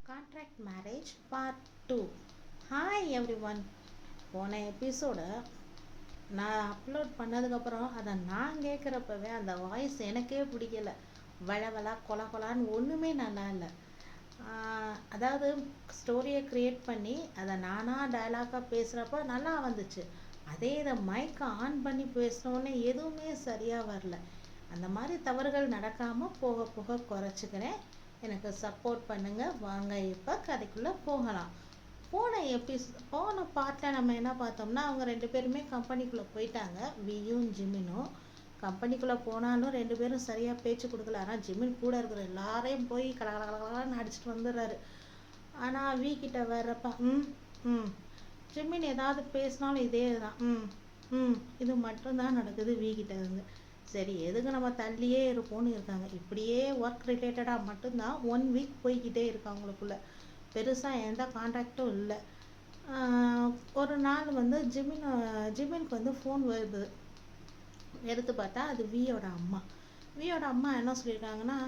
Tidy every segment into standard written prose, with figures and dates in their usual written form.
Contract marriage part 2. Hi every one. போன எபிசோடை நான் அப்லோட் பண்ணதுக்கப்புறம் அதை நான் கேட்குறப்பவே அந்த வாய்ஸ் எனக்கே பிடிக்கல. வளவலா கொல கொலான்னு ஒன்றுமே நல்லா இல்லை. அதாவது ஸ்டோரியை க்ரியேட் பண்ணி அதை நானாக டயலாக்காக பேசுகிறப்ப நல்லா வந்துச்சு. அதே இதை மைக்கை ஆன் பண்ணி பேசினோன்னே எதுவுமே சரியாக வரல. அந்த மாதிரி தவறுகள் நடக்காமல் போக போக குறைச்சிக்கிறேன். எனக்கு சப்போர்ட் பண்ணுங்கள். வாங்க இப்போ கதைக்குள்ளே போகலாம். போன பார்ட்டில் நம்ம என்ன பார்த்தோம்னா, அவங்க 2 பேருமே கம்பெனிக்குள்ளே போயிட்டாங்க. வியும் ஜிமினும் கம்பெனிக்குள்ளே போனாலும் 2 பேரும் சரியாக பேச்சு கொடுக்கல. ஆனால் ஜிமின் கூட இருக்கிற எல்லாரையும் போய் கலகலகலன்னு அடிச்சுட்டு வந்துடுறாரு. ஆனால் வி கிட்ட வர்றப்ப ஜிமின் ஏதாவது பேசினாலும் இதே தான். இது மட்டும்தான் நடக்குது வி கிட்ட இருந்து. சரி, எதுக்கு நம்ம தள்ளியே இருப்போம்னு இருக்காங்க. இப்படியே ஒர்க் ரிலேட்டடாக மட்டும்தான் 1 வீக் போய்கிட்டே இருக்கு அவங்களுக்குள்ள. பெருசாக எந்த கான்டாக்டும் இல்லை. ஒரு நாள் வந்து ஜிமினுக்கு ஃபோன் வருது. எடுத்து பார்த்தா அது வியோட அம்மா என்ன சொல்லியிருக்காங்கன்னா,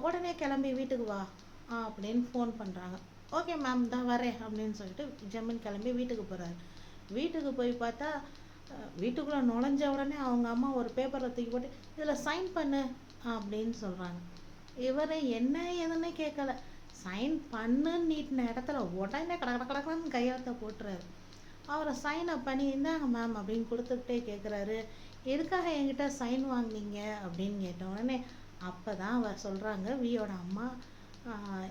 உடனே கிளம்பி வீட்டுக்கு வா அப்படின்னு ஃபோன் பண்ணுறாங்க. ஓகே மேம், தான் வரேன் அப்படின்னு சொல்லிட்டு ஜிமின் கிளம்பி வீட்டுக்கு போகிறாரு. வீட்டுக்கு போய் பார்த்தா வீட்டுக்குள்ளே நுழைஞ்ச உடனே அவங்க அம்மா ஒரு பேப்பரை தூக்கி போட்டு இதில் சைன் பண்ணு அப்படின்னு சொல்கிறாங்க. இவர் என்ன எதுன்னு கேட்கல, சைன் பண்ணுன்னு நீட்டின இடத்துல உடனே கடக்கடன்னு கையெழுத்த போட்டுறாரு. அவரை சைனை பண்ணி இந்தாங்க மேம் அப்படின்னு கொடுத்துக்கிட்டே கேட்குறாரு, எதுக்காக என்கிட்ட சைன் வாங்கினீங்க அப்படின்னு கேட்ட உடனே அப்போ தான் அவர் சொல்கிறாங்க, வியோட அம்மா,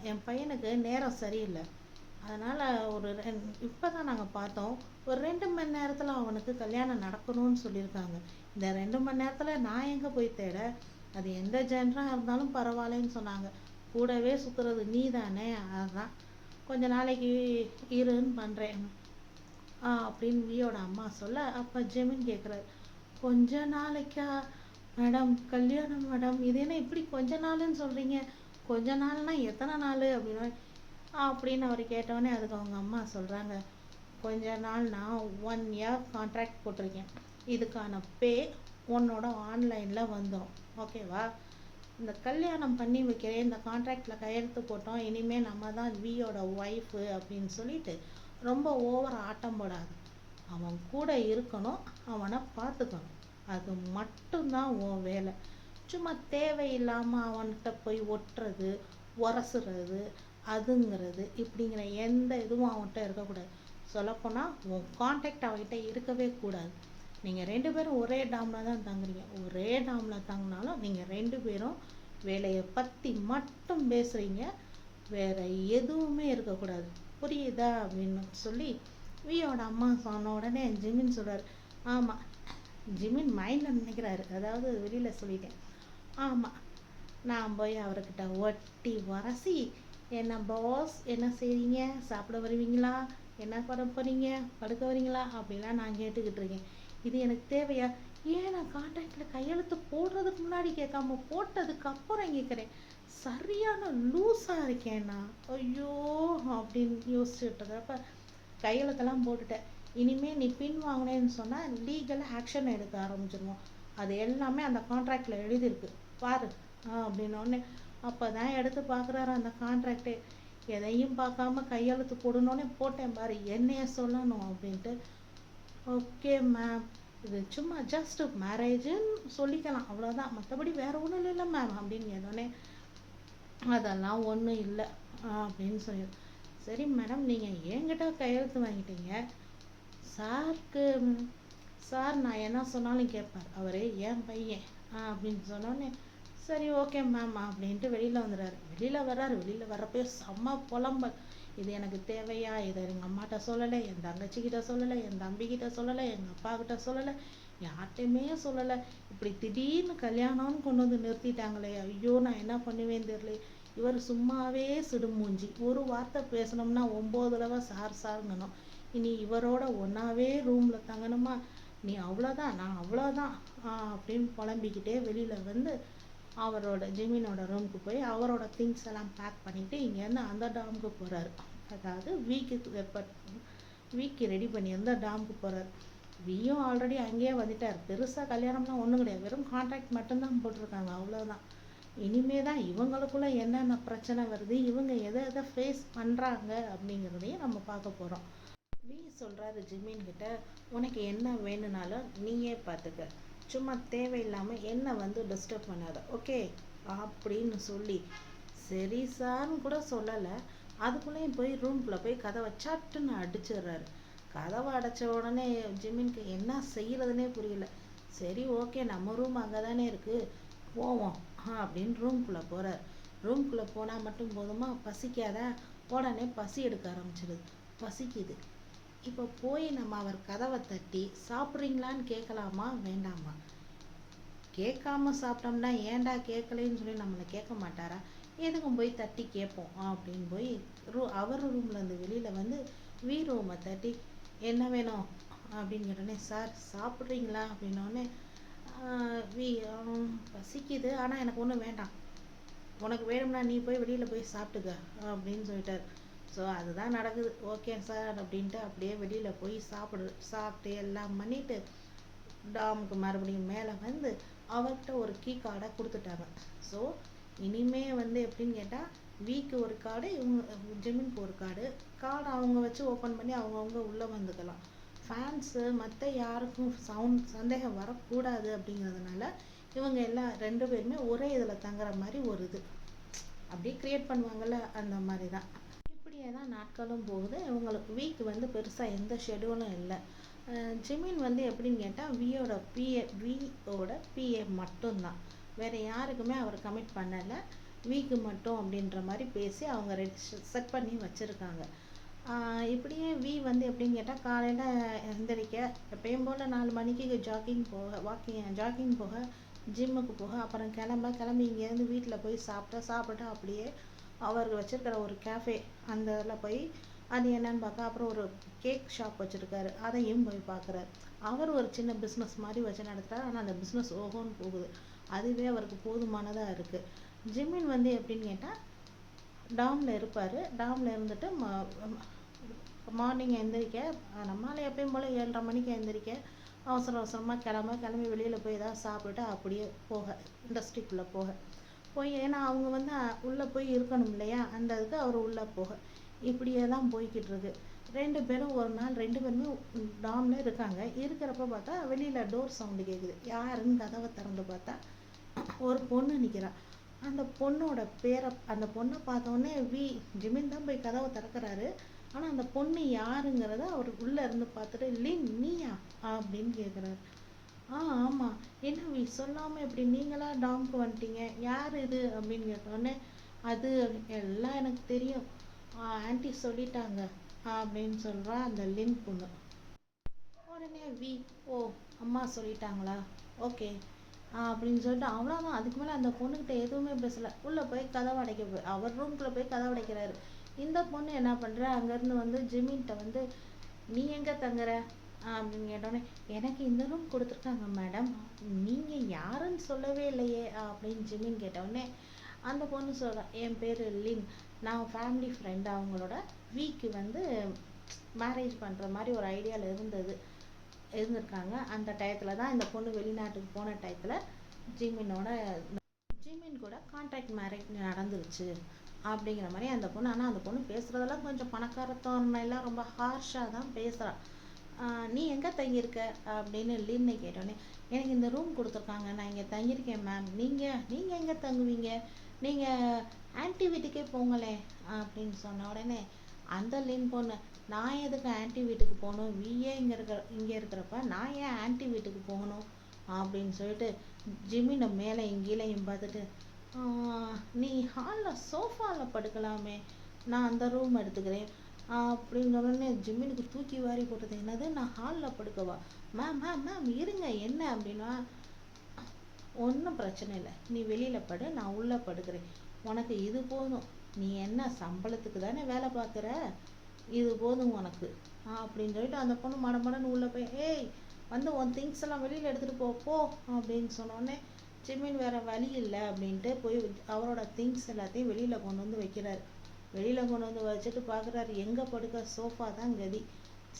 என் பையனுக்கு நேரம் சரியில்லை, அதனால் இப்போ தான் நாங்கள் பார்த்தோம், ஒரு 2 மணி நேரத்தில் அவனுக்கு கல்யாணம் நடக்கணும்னு சொல்லியிருக்காங்க. இந்த 2 மணி நேரத்தில் நான் எங்கே போய் தேட, அது எந்த ஜென்டராக இருந்தாலும் பரவாயில்லன்னு சொன்னாங்க. கூடவே சுற்றுறது நீ தானே, அதுதான் கொஞ்ச நாளைக்கு இருன்னு பண்ணுறேன் அப்படின்னு வியோட அம்மா சொல்ல, அப்போ ஜெமின் கேட்குறாரு, கொஞ்ச நாளைக்கா மேடம் கல்யாணம் மேடம், இது என்ன இப்படி கொஞ்ச நாளுன்னு சொல்கிறீங்க, கொஞ்ச நாள்னா எத்தனை நாள் அப்படின்னு அவர் கேட்டோடனே அதுக்கு அவங்க அம்மா சொல்கிறாங்க, கொஞ்ச நாள் நான் 1 இயர் கான்ட்ராக்ட் போட்டிருக்கேன், இதுக்கான பே உன்னோட ஆன்லைனில் வந்துடும், ஓகேவா? இந்த கல்யாணம் பண்ணி வைக்கிறேன், இந்த கான்ட்ராக்டில் கையெழுத்து போட்டோம், இனிமேல் நம்ம தான் வியோட ஒய்ஃபு அப்படின்னு சொல்லிட்டு ரொம்ப ஓவர் ஆட்டம் போடாது. அவன் கூட இருக்கணும், அவனை பார்த்துக்கணும், அது மட்டும்தான் உன் வேலை. சும்மா தேவையில்லாமல் அவன்கிட்ட போய் ஒட்டுறது, உரசுறது, அதுங்கிறது இப்படிங்கிற எந்த இதுவும் அவன்கிட்ட இருக்கக்கூடாது. சொல்லப்போனால் உன் கான்டாக்ட் அவன்கிட்ட இருக்கவே கூடாது. நீங்கள் 2 பேரும் ஒரே டாமில் தான் தங்குறீங்க. ஒரே டாமில் தங்கினாலும் நீங்கள் 2 பேரும் வேலையை பற்றி மட்டும் பேசுகிறீங்க, வேறு எதுவுமே இருக்கக்கூடாது, புரியுதா அப்படின்னு சொல்லி வியோட அம்மா சொன்ன உடனே ஜிமின் சொல்கிறார், ஆமாம். ஜிமின் மைண்டில் நினைக்கிறாரு, அதாவது வெளியில் சொல்லிட்டேன், ஆமாம் நான் போய் அவர்கிட்ட ஒட்டி வரசி, என்ன பாஸ் என்ன செய்றீங்க, சாப்பிட வருவீங்களா, என்ன பண்ண போகிறீங்க, படுக்க வரீங்களா அப்படிலாம் நான் கேட்டுக்கிட்டு இருக்கேன். இது எனக்கு தேவையா? ஏன் நான் கான்ட்ராக்டில் கையெழுத்து போடுறதுக்கு முன்னாடி கேட்காம போட்டதுக்கு அப்புறம் கேட்குறேன், சரியான லூஸாக இருக்கேன்னா ஐயோ அப்படின்னு யோசிச்சுட்டு இருக்கிறப்ப கையெழுத்தெல்லாம் போட்டுட்டேன். இனிமேல் நீ பின் வாங்கினேன்னு சொன்னால் லீகல் ஆக்ஷன் எடுக்க ஆரம்பிச்சிருவோம். அது எல்லாமே அந்த கான்ட்ராக்டில் எழுதியிருக்கு பாரு அப்படின்னோடனே அப்போ தான் எடுத்து பார்க்குறாரு அந்த கான்ட்ராக்டே. எதையும் பார்க்காம கையெழுத்து போடணுன்னே போட்டேன் பாரு, என்னைய சொல்லணும் அப்படின்ட்டு. ஓகே மேம், இது சும்மா ஜஸ்ட் மேரேஜுன்னு சொல்லிக்கலாம், அவ்வளோதான், மற்றபடி வேறு ஒன்றும் இல்லை மேம் அப்படின்னு கேட்டோடனே அதெல்லாம் ஒன்றும் இல்லை அப்படின்னு சொல்லி, சரி மேடம் நீங்கள் என்கிட்ட கையெழுத்து வாங்கிட்டீங்க, சார் நான் என்ன சொன்னாலும் கேட்பார், அவர் என் பையன் அப்படின்னு சொன்னோடனே சரி ஓகே மேம் அப்படின்ட்டு வெளியில் வந்துடுறாரு. வெளியில் வர்றப்போ செம்ம புலம்பல், இது எனக்கு தேவையா, இதை எங்கள் அம்மாட்ட சொல்லலை, என் தங்கச்சிக்கிட்ட சொல்லலை, என் தம்பிக்கிட்ட சொல்லலை, எங்கள் அப்பாக்கிட்ட சொல்லலை, யார்கிட்டையுமே சொல்லலை, இப்படி திடீர்னு கல்யாணம்னு கொண்டு வந்து நிறுத்திட்டாங்களே, ஐயோ நான் என்ன பண்ணுவேன்னு தெரியல. இவர் சும்மாவே சிடுமூஞ்சி, ஒரு வார்த்தை பேசணும்னா 9 தடவை சார்ங்கணும். இனி இவரோட ஒன்றாவே ரூமில் தங்கணுமா, நீ அவ்வளோதான் நான் அவ்வளோதான் அப்படின்னு புலம்பிக்கிட்டே வெளியில் வந்து அவரோட ஜிமினோட ரூமுக்கு போய் அவரோட திங்ஸ் எல்லாம் பேக் பண்ணிவிட்டு இங்கேருந்து அந்த டாமுக்கு போகிறாரு. அதாவது வீக்கு ரெடி பண்ணி அந்த டாமுக்கு போகிறாரு. வியும் ஆல்ரெடி அங்கேயே வந்துட்டார். பெருசாக கல்யாணம்லாம் ஒன்றும் கிடையாது, வெறும் கான்ட்ராக்ட் மட்டும்தான் போட்டிருக்காங்க, அவ்வளோதான். இனிமே தான் இவங்களுக்குள்ள என்னென்ன பிரச்சனை வருது, இவங்க எதை எதை ஃபேஸ் பண்ணுறாங்க அப்படிங்கிறதையும் நம்ம பார்க்க போகிறோம். வி சொல்கிறாரு ஜிமின் கிட்ட, உனக்கு என்ன வேணும்னாலும் நீயே பார்த்துக்க, சும்மா தேவையில்லாமல் என்ன வந்து டிஸ்டர்ப் பண்ணாத, ஓகே அப்படின்னு சொல்லி சரி சார்னு கூட சொல்லலை. அதுக்குள்ளேயும் போய் ரூம்குள்ளே போய் கதவை சட்டுன்னு அடிச்சிடுறாரு. கதவை அடைச்ச உடனே ஜிமின்க்கு என்ன செய்யறதுனே புரியல. சரி ஓகே, நம்ம ரூம் அங்கே தானே இருக்குது, போவோம் அப்படின்னு ரூம்குள்ளே போகிறார். ரூம்குள்ளே போனால் மட்டும் போதுமா, பசிக்காத, உடனே பசி எடுக்க ஆரம்பிச்சிடுது. பசிக்குது. இப்போ போய் நம்ம அவர் கதவை தட்டி சாப்பிட்றீங்களான்னு கேட்கலாமா வேண்டாமா? கேட்காம சாப்பிட்டோம்னா ஏன்டா கேட்கலன்னு சொல்லி நம்மளை கேட்க மாட்டாரா? எதுக்கும் போய் தட்டி கேட்போம் அப்படின்னு போய் அவர் ரூம்லேருந்து வெளியில் வந்து வீ ரூமை தட்டி என்ன வேணும் அப்படின்னு கேட்டோடனே, சார் சாப்பிட்றீங்களா அப்படின்னோடனே, வீ பசிக்குது ஆனால் எனக்கு ஒன்றும் வேண்டாம், உனக்கு வேணும்னா நீ போய் வெளியில் போய் சாப்பிட்டுக்க அப்படின்னு சொல்லிட்டார். ஸோ அதுதான் நடக்குது. ஓகே சார் அப்படின்ட்டு அப்படியே வெளியில் போய் சாப்பிட்டு எல்லாம் பண்ணிவிட்டு டாமுக்கு மறுபடியும் மேலே வந்து அவர்கிட்ட ஒரு கீ கார்டை கொடுத்துட்டாங்க. ஸோ இனிமே வந்து எப்படின்னு கேட்டால், வீக்கு ஒரு கார்டு, இவங்க ஜிமின்க்கு ஒரு கார்டு அவங்க வச்சு ஓப்பன் பண்ணி அவங்கவுங்க உள்ளே வந்துக்கலாம். ஃபேன்ஸு மற்ற யாருக்கும் சந்தேகம் வரக்கூடாது அப்படிங்கிறதுனால இவங்க எல்லாம் 2 பேருமே ஒரே இதில் தங்குற மாதிரி ஒரு இது அப்படியே க்ரியேட் பண்ணுவாங்கள்ல, அந்த மாதிரி தான். இப்படியே தான் நாட்களும் போகுது. இவங்களுக்கு வீக் வந்து பெருசாக எந்த ஷெடியூலும் இல்லை. ஜிமின் வந்து எப்படின்னு கேட்டால், வியோட பிஏ மட்டும்தான், வேறு யாருக்குமே அவர் கமிட் பண்ணலை. வீக்கு மட்டும் அப்படின்ற மாதிரி பேசி அவங்க செட் பண்ணி வச்சுருக்காங்க. இப்படியே வி வந்து எப்படின்னு கேட்டால், காலையில் எந்திரிக்க எப்பயும் போல் 4 மணிக்கு ஜாக்கிங் போக ஜிம்முக்கு போக, அப்புறம் கிளம்பி இங்கேருந்து வீட்டில் போய் சாப்பிட்டு அப்படியே அவர் வச்சுருக்கிற ஒரு கேஃபே அந்த இதில் போய் அது என்னன்னு பார்க்க, அப்புறம் ஒரு கேக் ஷாப் வச்சுருக்காரு, அதையும் போய் பார்க்குறாரு. அவர் ஒரு சின்ன பிஸ்னஸ் மாதிரி வச்சு நடத்துகிறார். ஆனால் அந்த பிஸ்னஸ் ஓஹோன்னு போகுது. அதுவே அவருக்கு போதுமானதாக இருக்குது. ஜிமின் வந்து எப்படின்னு கேட்டால், டாமில் இருப்பார். டாமில் இருந்துட்டு மார்னிங் எந்திரிக்க, நம்மளால் எப்பயும் போல் 7:30 மணிக்கு எந்திரிக்க, அவசரமாக கிளம்பி வெளியில் போய் ஏதாவது சாப்பிட்டுட்டு அப்படியே இண்டஸ்ட்ரிக்குள்ளே போய் ஏன்னா அவங்க வந்து உள்ளே போய் இருக்கணும் இல்லையா, அந்த இதுக்கு அவர் உள்ளே இப்படியே தான் போய்கிட்டு இருக்கு. 2 பேரும் ஒரு நாள் 2 பேருமே டாமில் இருக்காங்க. இருக்கிறப்ப பார்த்தா வெளியில் டோர் சவுண்டு கேட்குது. யாருன்னு கதவை திறந்து பார்த்தா ஒரு பொண்ணு நிற்கிறா. அந்த பொண்ணை பார்த்தோன்னே ஜிமின் தான் போய் கதவை திறக்கிறாரு. ஆனால் அந்த பொண்ணு யாருங்கிறத அவர் உள்ளே இருந்து பார்த்துட்டு, லின் நீயா அப்படின்னு கேட்குறாரு. ஆமாம், என்ன சொல்லாமல் எப்படி நீங்களா டாம்க்கு வந்துட்டீங்க, யார் இது அப்படின்னு கேட்டோடனே, அது எல்லாம் எனக்கு தெரியும், ஆன்ட்டி சொல்லிட்டாங்க அப்படின்னு சொல்கிறா அந்த லின் பொண்ணு. உடனே ஓ அம்மா சொல்லிட்டாங்களா, ஓகே அப்படின்னு சொல்லிட்டு அவ்வளோதான். அதுக்கு மேலே அந்த பொண்ணுக்கிட்ட எதுவுமே பேசலை. உள்ளே போய் கதவை அவர் ரூம்குள்ளே போய் கதவை அடைக்கிறாரு. இந்த பொண்ணு என்ன பண்ணுற, அங்கேருந்து வந்து ஜிமின்கிட்ட வந்து, நீ எங்கே தங்குற அப்படின்னு கேட்டோடனே, எனக்கு இந்த ரூம் கொடுத்துருக்காங்க மேடம், நீங்கள் யாருன்னு சொல்லவே இல்லையே அப்படின்னு ஜிமின் கேட்டவுடனே அந்த பொண்ணு சொல்கிறா, என் பேர் லின், நான் ஃபேமிலி ஃப்ரெண்டு, அவங்களோட வீக்கு வந்து மேரேஜ் பண்ணுற மாதிரி ஒரு ஐடியாவில் இருந்திருக்காங்க. அந்த டயத்தில் தான் இந்த பொண்ணு வெளிநாட்டுக்கு போன டயத்தில் ஜிமின் கூட கான்ட்ராக்ட் மேரேஜ் நடந்துருச்சு அப்படிங்கிற மாதிரி அந்த பொண்ணு. ஆனால் அந்த பொண்ணு பேசுகிறதெல்லாம் கொஞ்சம் பணக்காரத்தோன்மையெல்லாம் ரொம்ப ஹார்ஷாக தான் பேசுகிறான். நீ எங்கே தங்கியிருக்க அப்படின்னு லின்னு கேட்டோடனே, எனக்கு இந்த ரூம் கொடுத்துருக்காங்க, நான் இங்கே தங்கியிருக்கேன் மேம், நீங்கள் எங்கே தங்குவீங்க, நீங்கள் ஆன்ட்டி வீட்டுக்கே போங்களே அப்படின்னு சொன்ன உடனே அந்த லின் பொண்ணு, நான் எதுக்கு ஆன்ட்டி வீட்டுக்கு போகணும், விஏ இங்கே இருக்கிறப்ப நான் ஏன் ஆன்ட்டி வீட்டுக்கு போகணும் அப்படின்னு சொல்லிட்டு ஜிமினை மேலே இங்கேயும் பார்த்துட்டு, நீ ஹாலில் சோஃபாவில் படுக்கலாமே, நான் அந்த ரூம் எடுத்துக்கிறேன் அப்படிங்கிறோடனே ஜிம்மினுக்கு தூக்கி வாரி போட்டது. என்னது, நான் ஹாலில் படுக்கவா, மேம் இருங்க என்ன அப்படின்னா, ஒன்றும் பிரச்சனை இல்லை, நீ வெளியில் படு, நான் உள்ளே படுக்கிறேன், உனக்கு இது போதும், நீ என்ன சம்பளத்துக்கு தானே வேலை பார்க்குற, இது போதும் உனக்கு அப்படின்னு சொல்லிட்டு அந்த பொண்ணு மடமடன்னு உள்ளே போய், ஏய் வந்து உன் திங்ஸ் எல்லாம் வெளியில் எடுத்துகிட்டு போ அப்படின்னு சொன்னோடனே ஜிமின் வேறு வழி இல்லை அப்படின்ட்டு போய் அவரோட திங்ஸ் எல்லாத்தையும் வெளியில் கொண்டு வந்து வைக்கிறாரு. வெளியில் கொண்டு வந்து வச்சுட்டு பார்க்குறாரு, எங்கே படுக்க, சோஃபா தான் கதி,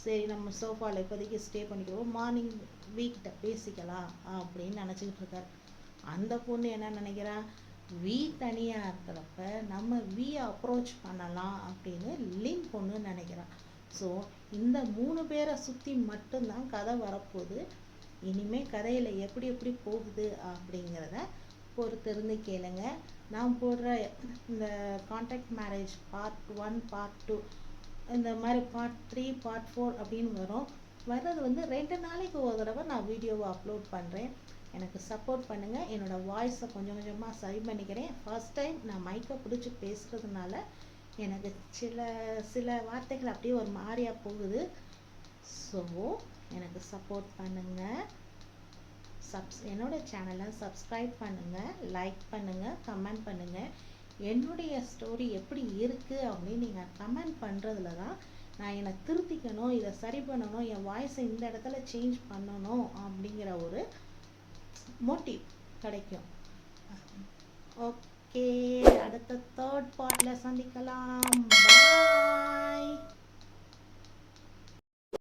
சரி நம்ம சோஃபாவில் இப்போதைக்கு ஸ்டே பண்ணிக்கிறோம், மார்னிங் வீக்கிட்ட பேசிக்கலாம் அப்படின்னு நினச்சிக்கிட்டு இருக்காரு. அந்த பொண்ணு என்ன நினைக்கிறா, வி தனியாக இருக்கிறப்ப நம்ம வி அப்ரோச் பண்ணலாம் அப்படின்னு லின் பொண்ணு நினைக்கிறான். ஸோ இந்த 3 பேரை சுற்றி மட்டும்தான் கதை வரப்போகுது. இனிமேல் கதையில் எப்படி எப்படி போகுது அப்படிங்கிறத பொறுத்திருந்து கேளுங்க. நான் போடுற இந்த கான்ட்ராக்ட் மேரேஜ் பார்ட் 1 பார்ட் 2 இந்த மாதிரி பார்ட் 3 பார்ட் 4 அப்படின்னு வர்றது 2 நாளைக்கு ஒரு தடவை நான் வீடியோவை அப்லோட் பண்ணுறேன். எனக்கு சப்போர்ட் பண்ணுங்கள். என்னோடய வாய்ஸை கொஞ்சம் கொஞ்சமாக சரி பண்ணிக்கிறேன். ஃபர்ஸ்ட் டைம் நான் மைக்கை பிடிச்சி பேசுகிறதுனால எனக்கு சில வார்த்தைகள் அப்படியே ஒரு மாதிரியாக போகுது. ஸோ எனக்கு சப்போர்ட் பண்ணுங்கள். என்னோட சேனலை சப்ஸ்கிரைப் பண்ணுங்கள், லைக் பண்ணுங்கள், கமெண்ட் பண்ணுங்கள். என்னுடைய ஸ்டோரி எப்படி இருக்குது அப்படின்னு நீங்கள் கமெண்ட் பண்ணுறதுல தான் நான் என்னை திருத்திக்கணும், இதை சரி பண்ணணும், என் வாய்ஸை இந்த இடத்துல சேஞ்ச் பண்ணணும் அப்படிங்கிற ஒரு மோட்டிவ் கிடைக்கும். ஓகே, அடுத்த 3rd பார்ட்டில் சந்திக்கலாம்.